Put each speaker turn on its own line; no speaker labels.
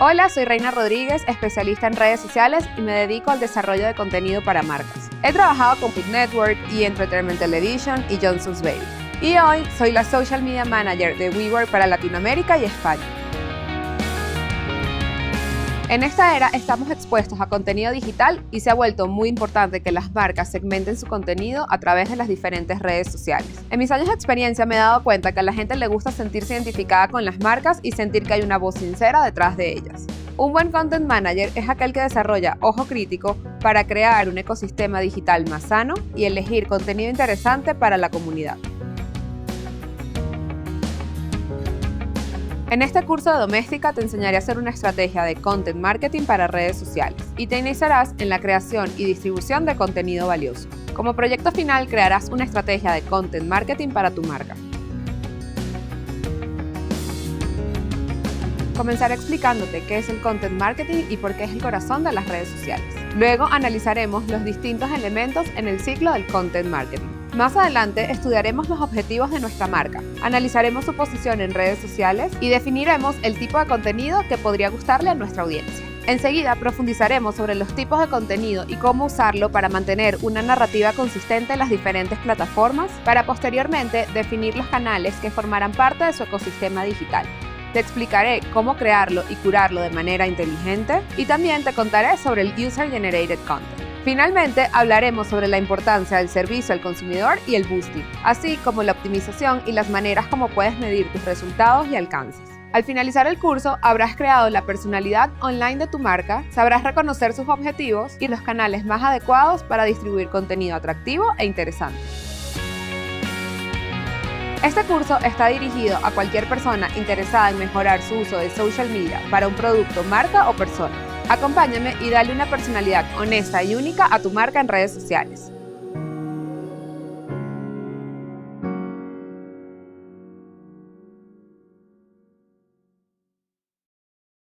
Hola, soy Reina Rodríguez, especialista en redes sociales y me dedico al desarrollo de contenido para marcas. He trabajado con Food Network y Entertainment Television y Johnson's Baby. Y hoy soy la Social Media Manager de WeWork para Latinoamérica y España. En esta era estamos expuestos a contenido digital y se ha vuelto muy importante que las marcas segmenten su contenido a través de las diferentes redes sociales. En mis años de experiencia me he dado cuenta que a la gente le gusta sentirse identificada con las marcas y sentir que hay una voz sincera detrás de ellas. Un buen content manager es aquel que desarrolla ojo crítico para crear un ecosistema digital más sano y elegir contenido interesante para la comunidad. En este curso de Doméstica te enseñaré a hacer una estrategia de content marketing para redes sociales y te iniciarás en la creación y distribución de contenido valioso. Como proyecto final crearás una estrategia de content marketing para tu marca. Comenzaré explicándote qué es el content marketing y por qué es el corazón de las redes sociales. Luego analizaremos los distintos elementos en el ciclo del content marketing. Más adelante estudiaremos los objetivos de nuestra marca, analizaremos su posición en redes sociales y definiremos el tipo de contenido que podría gustarle a nuestra audiencia. Enseguida profundizaremos sobre los tipos de contenido y cómo usarlo para mantener una narrativa consistente en las diferentes plataformas, para posteriormente definir los canales que formarán parte de su ecosistema digital. Te explicaré cómo crearlo y curarlo de manera inteligente y también te contaré sobre el User Generated Content. Finalmente, hablaremos sobre la importancia del servicio al consumidor y el boosting, así como la optimización y las maneras como puedes medir tus resultados y alcances. Al finalizar el curso, habrás creado la personalidad online de tu marca, sabrás reconocer sus objetivos y los canales más adecuados para distribuir contenido atractivo e interesante. Este curso está dirigido a cualquier persona interesada en mejorar su uso de social media para un producto, marca o persona. Acompáñame y dale una personalidad honesta y única a tu marca en redes sociales.